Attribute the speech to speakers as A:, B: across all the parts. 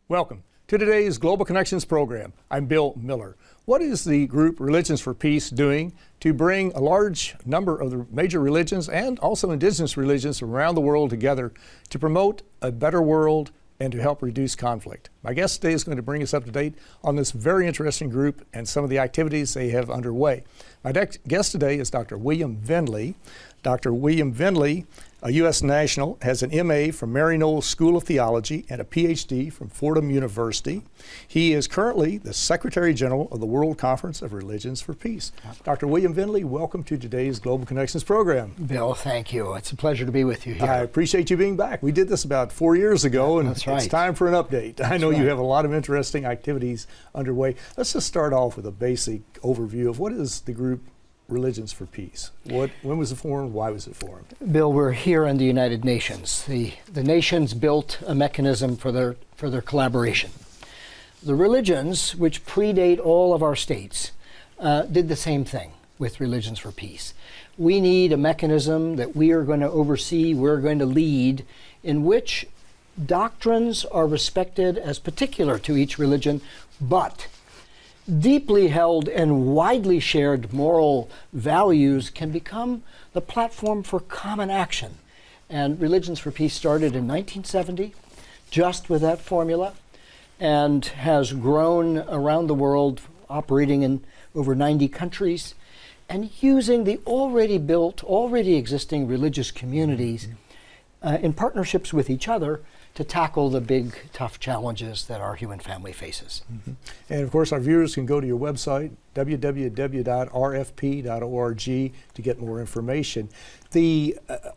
A: Welcome to today's Global Connections program. I'm Bill Miller. What is the group Religions for Peace doing to bring a large number of the major religions and also indigenous religions around the world together to promote a better world and to help reduce conflict? My guest today is going to bring us up to date on this very interesting group and some of the activities they have underway. My next guest today is Dr. William Vendley. Dr. William Vendley, a U.S. national, has an M.A. from Mary Knowles School of Theology and a Ph.D. from Fordham University. He is currently the Secretary General of the World Conference of Religions for Peace. Dr. William Vendley, welcome to today's Global Connections program.
B: Bill, thank you. It's a pleasure to be with you here.
A: I appreciate you being back. We did this about 4 years ago, and
B: That's right.
A: It's time for an update. I know you have a lot of interesting activities underway. Let's just start off with a basic overview of what is the group Religions for Peace. When was it formed? Why was it formed?
B: Bill, we're here in the United Nations. The nations built a mechanism for their collaboration. The religions, which predate all of our states, did the same thing with Religions for Peace. We need a mechanism that we are going to oversee, we're going to lead, in which doctrines are respected as particular to each religion, but deeply held and widely shared moral values can become the platform for common action. And Religions for Peace started in 1970, just with that formula, and has grown around the world, operating in over 90 countries, and using the already existing religious communities in partnerships with each other to tackle the big, tough challenges that our human family faces.
A: Mm-hmm. And of course, our viewers can go to your website, www.rfp.org, to get more information.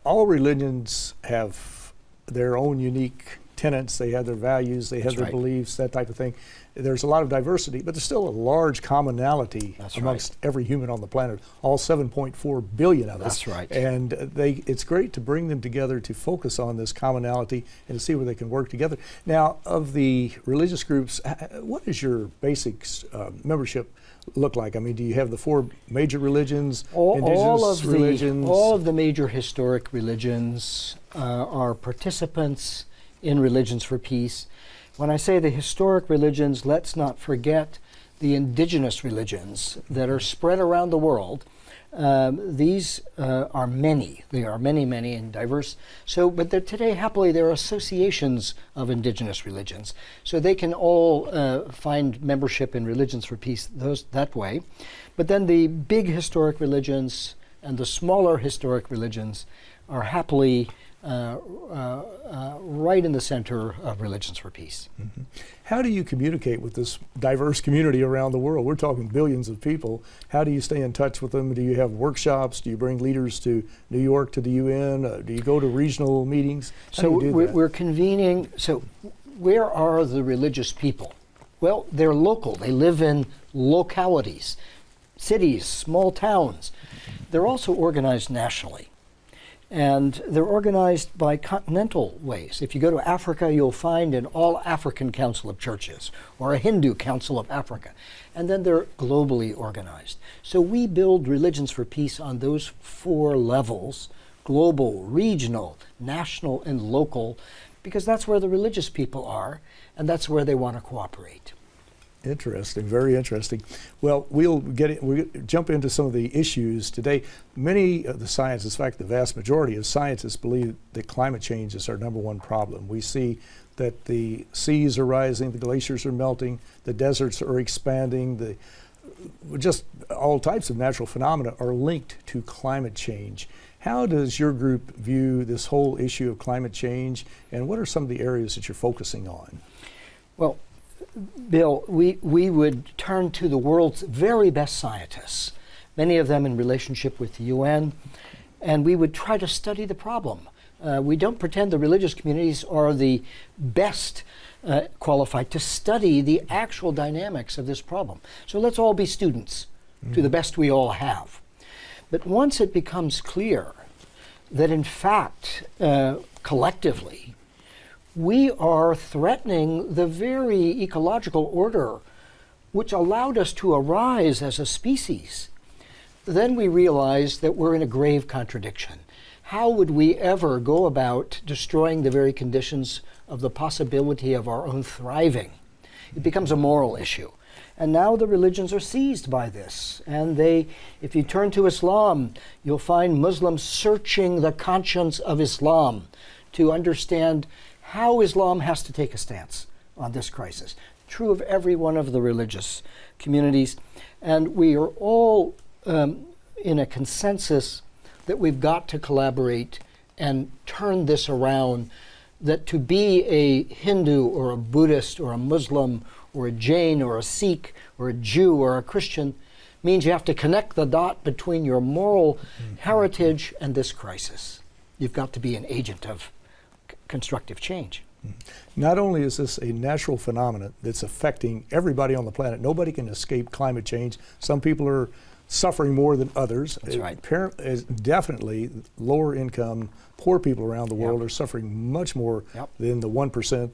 A: All religions have their own unique tenets. They have their values, they have their beliefs, that type of thing. There's a lot of diversity, but there's still a large commonality amongst every human on the planet, all 7.4 billion of us.
B: That's right.
A: And it's great to bring them together to focus on this commonality and to see where they can work together. Now, of the religious groups, what is your basic membership look like? I mean, do you have the four major religions, indigenous religions?
B: All of the major historic religions are participants in Religions for Peace. When I say the historic religions, let's not forget the indigenous religions that are spread around the world. These are many. They are many and diverse. But today, happily, there are associations of indigenous religions. So they can all find membership in Religions for Peace that way. But then the big historic religions and the smaller historic religions are happily right in the center of Religions for Peace.
A: Mm-hmm. How do you communicate with this diverse community around the world? We're talking billions of people. How do you stay in touch with them? Do you have workshops? Do you bring leaders to New York, to the UN? Do you go to regional meetings?
B: So we're convening. So where are the religious people? Well, they're local. They live in localities, cities, small towns. They're also organized nationally. And they're organized by continental ways. If you go to Africa, you'll find an All-African Council of Churches or a Hindu Council of Africa. And then they're globally organized. So we build Religions for Peace on those four levels: global, regional, national, and local, because that's where the religious people are, and that's where they want to cooperate.
A: Interesting, very interesting. Well, we'll jump into some of the issues today. Many of the scientists, in fact, the vast majority of scientists believe that climate change is our number one problem. We see that the seas are rising, the glaciers are melting, the deserts are expanding, just all types of natural phenomena are linked to climate change. How does your group view this whole issue of climate change, and what are some of the areas that you're focusing on?
B: Well, Bill, we would turn to the world's very best scientists, many of them in relationship with the UN, and we would try to study the problem. We don't pretend the religious communities are the best qualified to study the actual dynamics of this problem. So let's all be students to the best we all have. But once it becomes clear that in fact, collectively, we are threatening the very ecological order which allowed us to arise as a species, then we realize that we're in a grave contradiction. how would we ever go about destroying the very conditions of the possibility of our own thriving? It becomes a moral issue. And now the religions are seized by this. And if you turn to Islam, you'll find Muslims searching the conscience of Islam to understand how Islam has to take a stance on this crisis. True of every one of the religious communities. And we are all in a consensus that we've got to collaborate and turn this around, that to be a Hindu or a Buddhist or a Muslim or a Jain or a Sikh or a Jew or a Christian means you have to connect the dot between your moral heritage and this crisis. You've got to be an agent of constructive change.
A: Not only is this a natural phenomenon that's affecting everybody on the planet, nobody can escape climate change. Some people are suffering more than others.
B: That's right.
A: Definitely lower income, poor people around the world are suffering much more than the 1%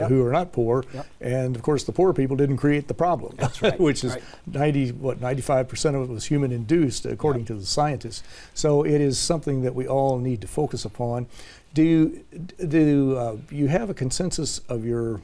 A: who are not poor. And of course the poor people didn't create the problem.
B: That's right.
A: Which is 95% of it was human induced according to the scientists. So it is something that we all need to focus upon. Do you have a consensus of your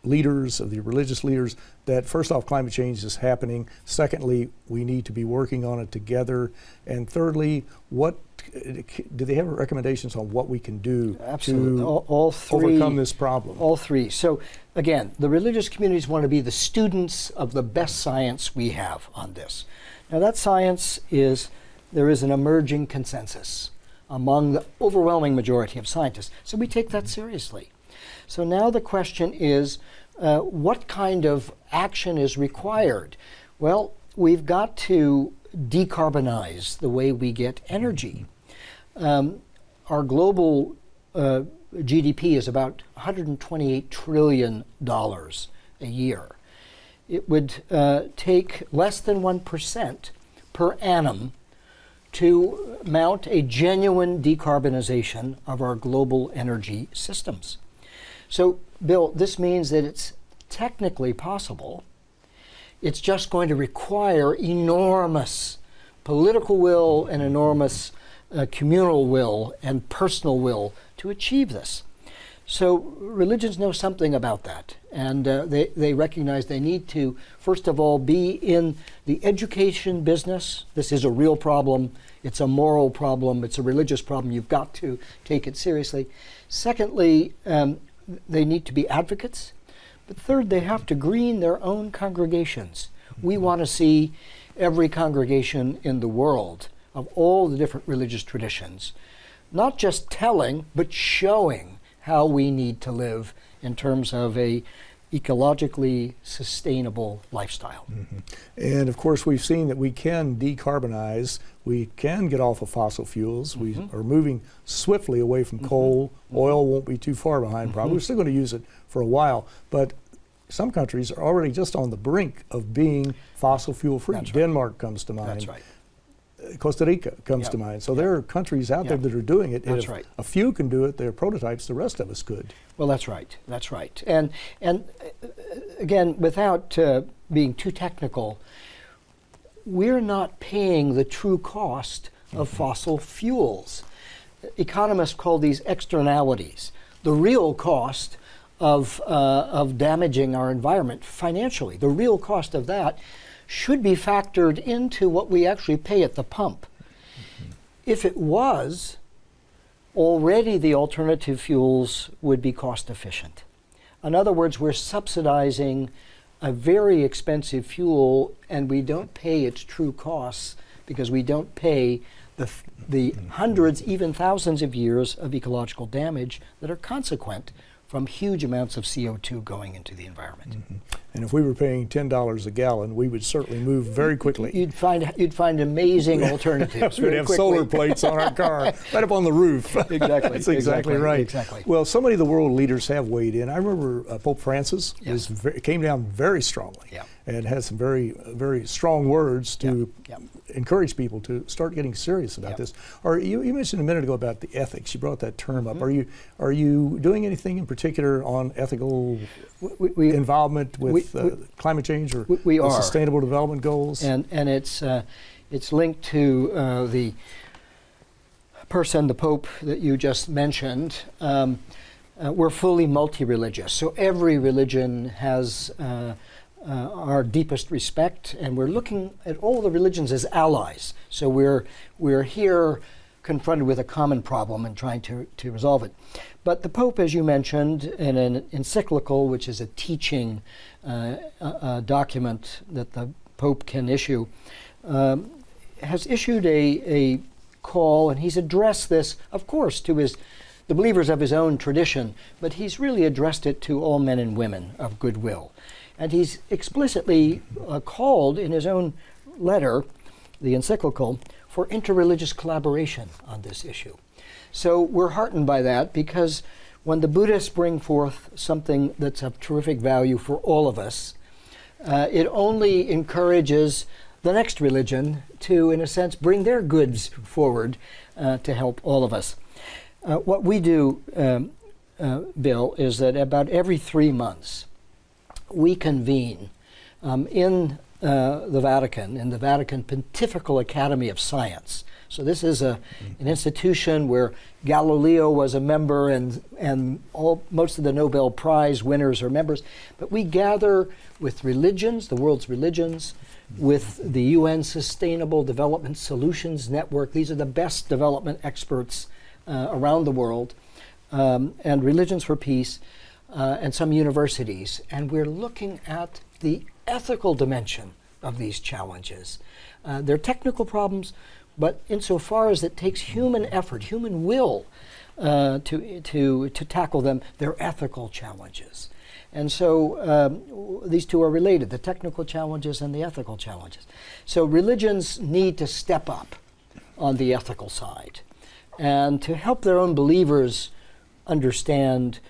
A: leaders, of the religious leaders, that first off, climate change is happening, secondly, we need to be working on it together, and thirdly, do they have recommendations on what we can do
B: Absolutely.
A: to
B: all three,
A: overcome this problem?
B: All three. So again, the religious communities want to be the students of the best science we have on this. Now that science there is an emerging consensus among the overwhelming majority of scientists. So we take that seriously. So now the question is, what kind of action is required? Well, we've got to decarbonize the way we get energy. Our global GDP is about $128 trillion a year. It would take less than 1% per annum to mount a genuine decarbonization of our global energy systems. So, Bill, this means that it's technically possible. It's just going to require enormous political will and enormous communal will and personal will to achieve this. So religions know something about that, and they recognize they need to, first of all, be in the education business. This is a real problem. It's a moral problem. It's a religious problem. You've got to take it seriously. Secondly, they need to be advocates. But third, they have to green their own congregations. We want to see every congregation in the world of all the different religious traditions, not just telling, but showing how we need to live in terms of a ecologically sustainable lifestyle.
A: And of course we've seen that we can decarbonize, we can get off of fossil fuels, we are moving swiftly away from coal, oil won't be too far behind probably, we're still going to use it for a while, but some countries are already just on the brink of being fossil fuel free.
B: That's right.
A: Denmark comes to mind.
B: That's right.
A: Costa Rica comes to mind. So there are countries out there that are doing it.
B: That's
A: if
B: right.
A: a few can do it, they're prototypes, the rest of us could.
B: Well, that's right. That's right. And again, without being too technical, we're not paying the true cost of fossil fuels. Economists call these externalities. The real cost of damaging our environment financially, the real cost of that should be factored into what we actually pay at the pump. If it was, already the alternative fuels would be cost efficient. In other words, we're subsidizing a very expensive fuel and we don't pay its true costs because we don't pay the hundreds, even thousands of years of ecological damage that are consequent from huge amounts of CO2 going into the environment.
A: And if we were paying $10 a gallon, we would certainly move very quickly.
B: You'd find amazing alternatives.
A: We'd have solar plates on our car, right up on the roof.
B: Exactly.
A: That's exactly right.
B: Exactly.
A: Well, so many of the world leaders have weighed in. I remember Pope Francis came down very strongly and had some very, very strong words to encourage people to start getting serious about this. Or you mentioned a minute ago about the ethics. You brought that term up. Are you doing anything in particular on ethical involvement with climate change or the sustainable development goals?
B: And it's linked to the person, the Pope that you just mentioned, we're fully multi-religious. So every religion has our deepest respect, and we're looking at all the religions as allies. So we're here confronted with a common problem and trying to resolve it. But the Pope, as you mentioned, in an encyclical, which is a teaching document that the Pope can issue, has issued a call, and he's addressed this, of course, to the believers of his own tradition, but he's really addressed it to all men and women of goodwill. And he's explicitly called in his own letter, the encyclical, for interreligious collaboration on this issue. So we're heartened by that, because when the Buddhists bring forth something that's of terrific value for all of us, it only encourages the next religion to, in a sense, bring their goods forward to help all of us. What we do, Bill, is that about every 3 months, we convene in the Vatican, in the Vatican Pontifical Academy of Science. So this is an institution where Galileo was a member, and most of the Nobel Prize winners are members. But we gather with religions, the world's religions, with the UN Sustainable Development Solutions Network. These are the best development experts around the world, and Religions for Peace, and some universities. And we're looking at the ethical dimension of these challenges. They're technical problems, but insofar as it takes human effort, human will to tackle them, they're ethical challenges. And so these two are related, the technical challenges and the ethical challenges. So religions need to step up on the ethical side and to help their own believers understand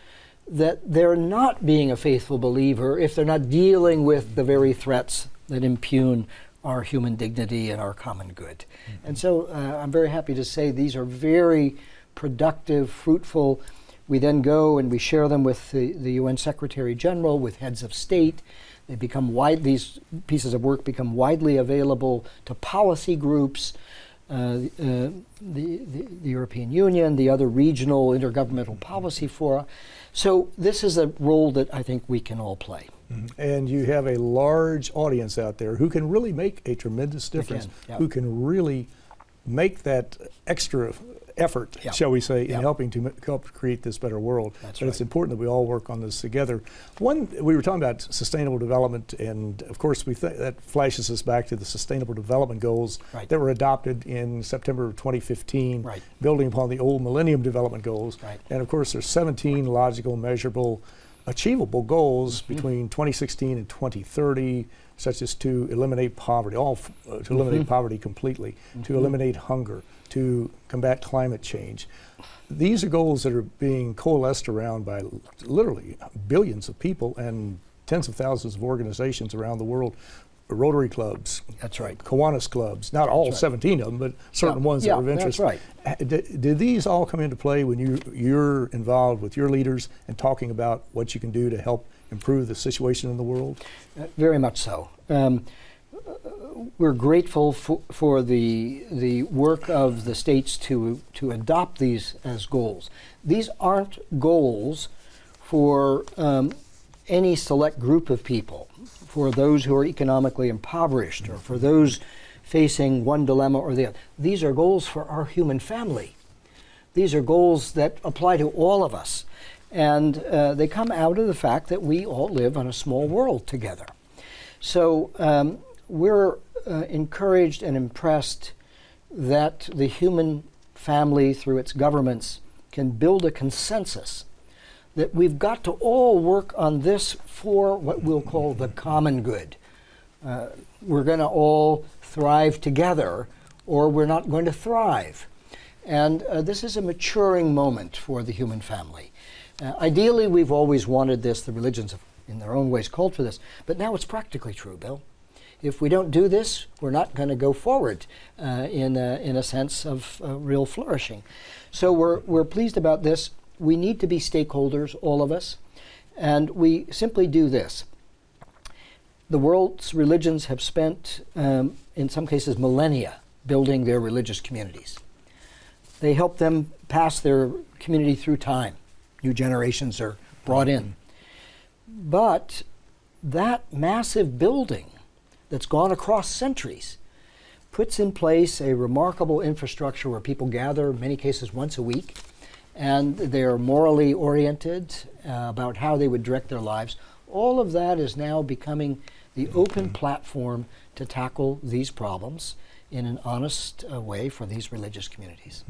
B: that they're not being a faithful believer if they're not dealing with the very threats that impugn our human dignity and our common good. Mm-hmm. And so I'm very happy to say these are very productive, fruitful. We then go and we share them with the UN Secretary General, with heads of state. They become these pieces of work become widely available to policy groups, the European Union, the other regional intergovernmental policy fora. So this is a role that I think we can all play.
A: Mm-hmm. And you have a large audience out there who can really make a tremendous difference, who can really make that extra effort, shall we say, in helping to help create this better world.
B: That's
A: but
B: right.
A: It's important that we all work on this together. We were talking about sustainable development, and of course that flashes us back to the Sustainable Development Goals that were adopted in September of 2015, building upon the old Millennium Development Goals. And of course there's 17 logical, measurable, achievable goals between 2016 and 2030, such as to eliminate poverty, to eliminate poverty completely, to eliminate hunger, to combat climate change. These are goals that are being coalesced around by literally billions of people and tens of thousands of organizations around the world. Rotary clubs, Kiwanis clubs, not all 17 of them, but certain ones that are of interest.
B: That's right.
A: Do these all come into play when you're involved with your leaders and talking about what you can do to help improve the situation in the world?
B: Very much so. We're grateful for the work of the states to adopt these as goals. These aren't goals for any select group of people, for those who are economically impoverished or for those facing one dilemma or the other. These are goals for our human family. These are goals that apply to all of us. And they come out of the fact that we all live on a small world together. So we're encouraged and impressed that the human family, through its governments, can build a consensus that we've got to all work on this for what we'll call the common good. We're going to all thrive together, or we're not going to thrive. And this is a maturing moment for the human family. Ideally, we've always wanted this. The religions have, in their own ways, called for this. But now it's practically true, Bill. If we don't do this, we're not going to go forward in a sense of real flourishing. So we're pleased about this. We need to be stakeholders, all of us, and we simply do this. The world's religions have spent, in some cases, millennia building their religious communities. They help them pass their community through time. New generations are brought in. But that massive building that's gone across centuries puts in place a remarkable infrastructure where people gather, in many cases once a week, and they're morally oriented about how they would direct their lives. All of that is now becoming the open platform to tackle these problems in an honest way for these religious communities.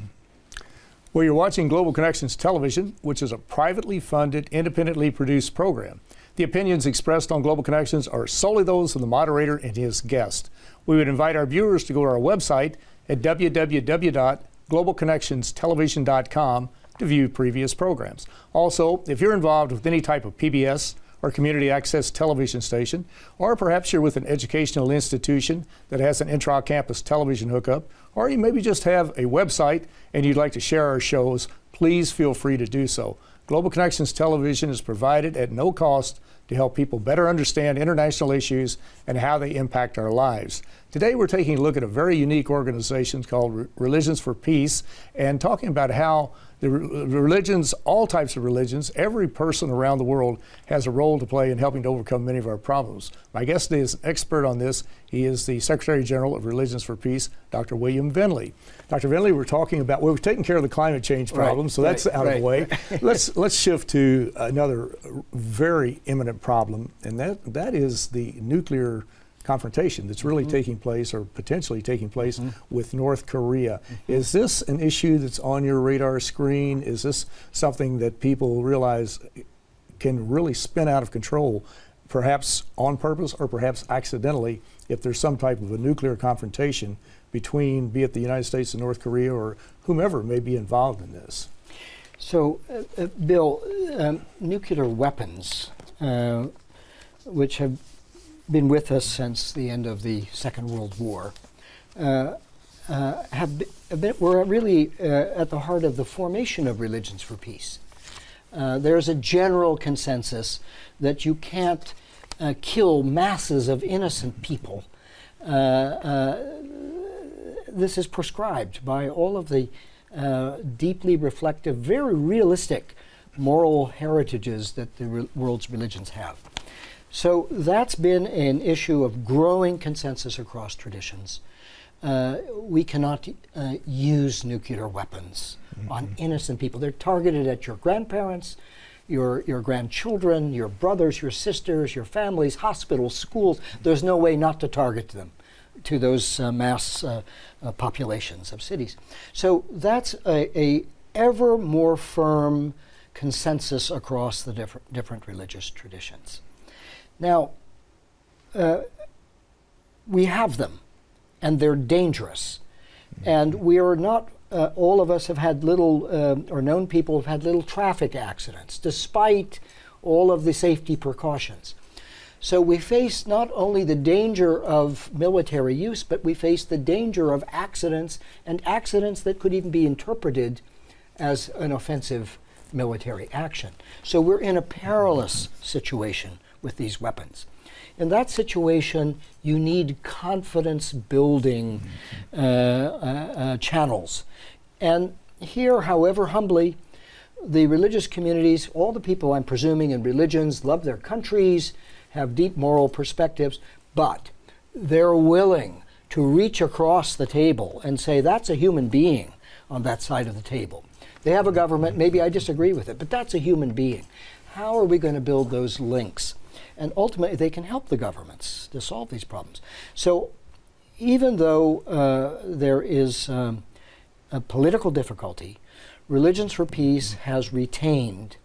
A: Well, you're watching Global Connections Television, which is a privately funded, independently produced program. The opinions expressed on Global Connections are solely those of the moderator and his guest. We would invite our viewers to go to our website at www.globalconnectionstelevision.com to view previous programs. Also, if you're involved with any type of PBS or community access television station, or perhaps you're with an educational institution that has an intra-campus television hookup, or you maybe just have a website and you'd like to share our shows, please feel free to do so. Global Connections Television is provided at no cost to help people better understand international issues and how they impact our lives. Today we're taking a look at a very unique organization called Religions for Peace and talking about how the religions, all types of religions, every person around the world has a role to play in helping to overcome many of our problems. My guest is an expert on this. He is the Secretary General of Religions for Peace, Dr. William Vendley. Dr. Vendley, we're talking about, we're taking care of the climate change problem, so that's out of the way. Let's shift to another very imminent problem, and that is the nuclear confrontation that's really taking place or potentially taking place with North Korea. Is this an issue that's on your radar screen? Is this something that people realize can really spin out of control, perhaps on purpose or perhaps accidentally, if there's some type of a nuclear confrontation between, be it the United States and North Korea or whomever may be involved in this?
B: So, Bill, nuclear weapons, which have been with us since the end of the Second World War, were really at the heart of the formation of Religions for Peace. There's a general consensus that you can't kill masses of innocent people. This is prescribed by all of the deeply reflective, very realistic moral heritages that the world's religions have. So that's been an issue of growing consensus across traditions. We cannot use nuclear weapons on innocent people. They're targeted at your grandparents, your grandchildren, your brothers, your sisters, your families, hospitals, schools. There's no way not to target them to those mass populations of cities. So that's a ever more firm consensus across the different religious traditions. Now, we have them, and they're dangerous. And we are not, all of us have had little, or known people have had little traffic accidents, despite all of the safety precautions. So we face not only the danger of military use, but we face the danger of accidents, and accidents that could even be interpreted as an offensive military action. So we're in a perilous situation with these weapons. In that situation, you need confidence-building channels. And here, however humbly, the religious communities, all the people I'm presuming in religions, love their countries, have deep moral perspectives, but they're willing to reach across the table and say, that's a human being on that side of the table. They have a government, maybe I disagree with it, but that's a human being. How are we going to build those links? And ultimately, they can help the governments to solve these problems. So even though there is a political difficulty, Religions for Peace has retained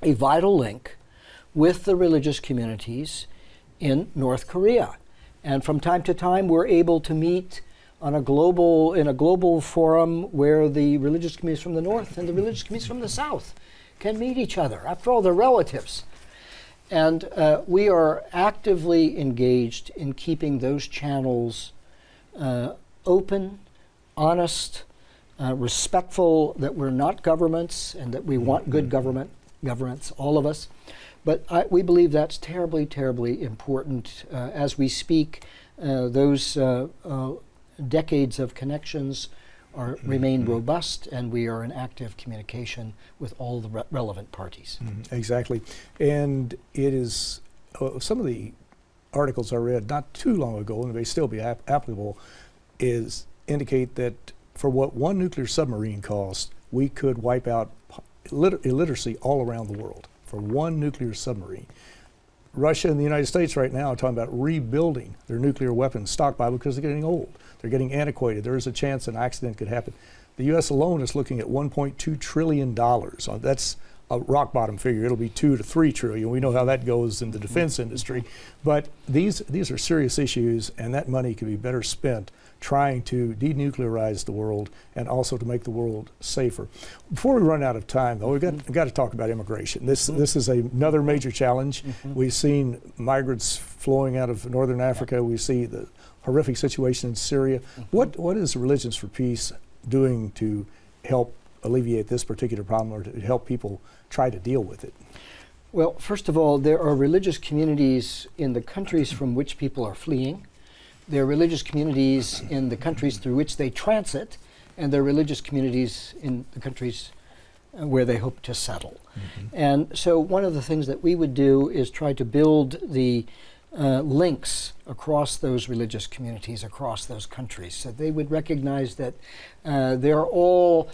B: a vital link with the religious communities in North Korea. And from time to time, we're able to meet in a global forum where the religious communities from the North and the religious communities from the South can meet each other. After all, they're relatives. And we are actively engaged in keeping those channels open, honest, respectful, that we're not governments and that we want good governments, all of us. But we believe that's terribly, terribly important as we speak. Those decades of connections remain robust, and we are in active communication with all the relevant parties.
A: Exactly. And it is, some of the articles I read not too long ago, and they still be applicable, indicate that for what one nuclear submarine costs, we could wipe out illiteracy all around the world for one nuclear submarine. Russia and the United States right now are talking about rebuilding their nuclear weapons stockpile because they're getting old. They're getting antiquated. There is a chance an accident could happen. The U.S. alone is looking at $1.2 trillion. That's a rock bottom figure. It'll be 2 to 3 trillion. We know how that goes in the defense industry. But these are serious issues, and that money could be better spent trying to denuclearize the world and also to make the world safer. Before we run out of time, though, we've got to talk about immigration. This is another major challenge. We've seen migrants flowing out of northern Africa. We see the horrific situation in Syria. What is Religions for Peace doing to help alleviate this particular problem, or to help people try to deal with it?
B: Well, first of all, there are religious communities in the countries from which people are fleeing. There are religious communities in the countries through which they transit, and there are religious communities in the countries where they hope to settle. And so one of the things that we would do is try to build the links across those religious communities, across those countries, so they would recognize that they're all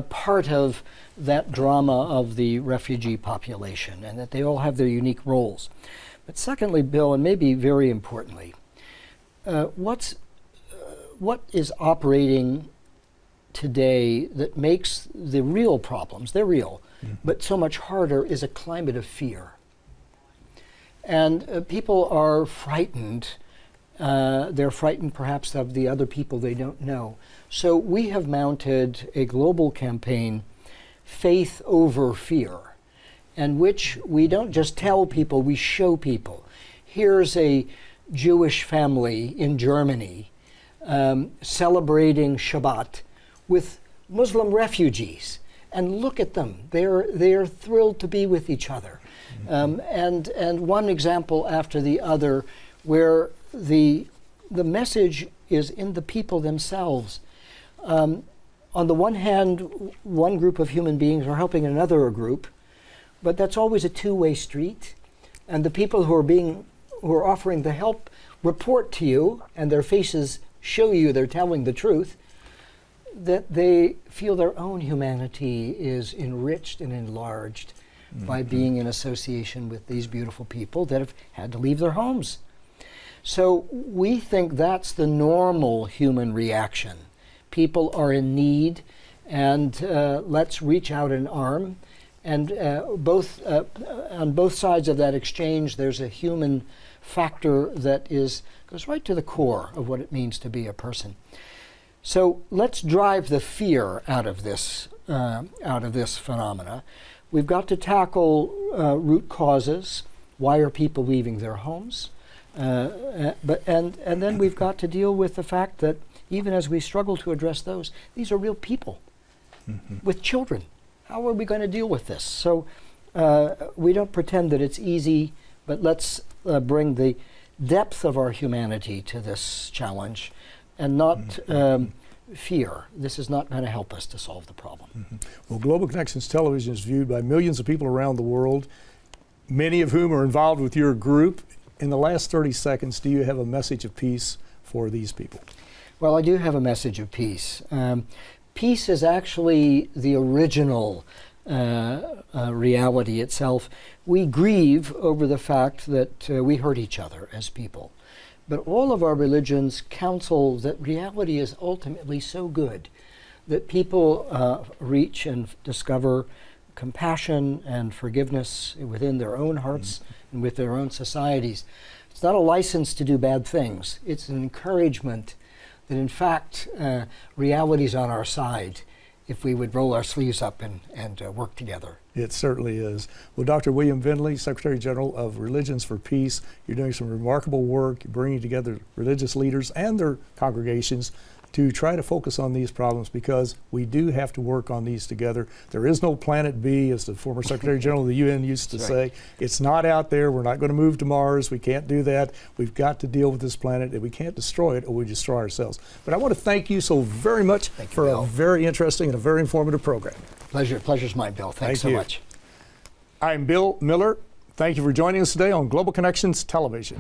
B: part of that drama of the refugee population, and that they all have their unique roles. But secondly, Bill, and maybe very importantly, what is operating today that makes the real problems, they're real, but so much harder, is a climate of fear. And people are frightened. They're frightened perhaps of the other people they don't know. So we have mounted a global campaign, Faith Over Fear, in which we don't just tell people, we show people. Here's a Jewish family in Germany celebrating Shabbat with Muslim refugees, and look at them. They're thrilled to be with each other. And one example after the other where the message is in the people themselves. On the one hand, one group of human beings are helping another group, but that's always a two-way street. And the people who are offering the help report to you, and their faces show you they're telling the truth, that they feel their own humanity is enriched and enlarged by being in association with these beautiful people that have had to leave their homes. So we think that's the normal human reaction. People are in need, and let's reach out an arm. And on both sides of that exchange, there's a human factor that goes right to the core of what it means to be a person. So let's drive the fear out of this phenomena. We've got to tackle root causes. Why are people leaving their homes? And then we've got to deal with the fact that even as we struggle to address those, these are real people with children. How are we going to deal with this? So we don't pretend that it's easy, but let's bring the depth of our humanity to this challenge, and not fear. This is not going to help us to solve the problem.
A: Well, Global Connections Television is viewed by millions of people around the world, many of whom are involved with your group. In the last 30 seconds, do you have a message of peace for these people?
B: Well, I do have a message of peace. Peace is actually the original reality itself. We grieve over the fact that we hurt each other as people. But all of our religions counsel that reality is ultimately so good that people reach and discover compassion and forgiveness within their own hearts and with their own societies. It's not a license to do bad things. It's an encouragement that, in fact, reality is on our side if we would roll our sleeves up and work together.
A: It certainly is. Well, Dr. William Vendley, Secretary General of Religions for Peace, you're doing some remarkable work. You're bringing together religious leaders and their congregations to try to focus on these problems, because we do have to work on these together. There is no planet B, as the former Secretary General of the UN used to say. It's not out there. We're not going to move to Mars. We can't do that. We've got to deal with this planet, and we can't destroy it or we destroy ourselves. But I want to thank you so very much for a very interesting and a very informative program.
B: Pleasure's mine, Bill. Thanks so much.
A: I'm Bill Miller. Thank you for joining us today on Global Connections Television.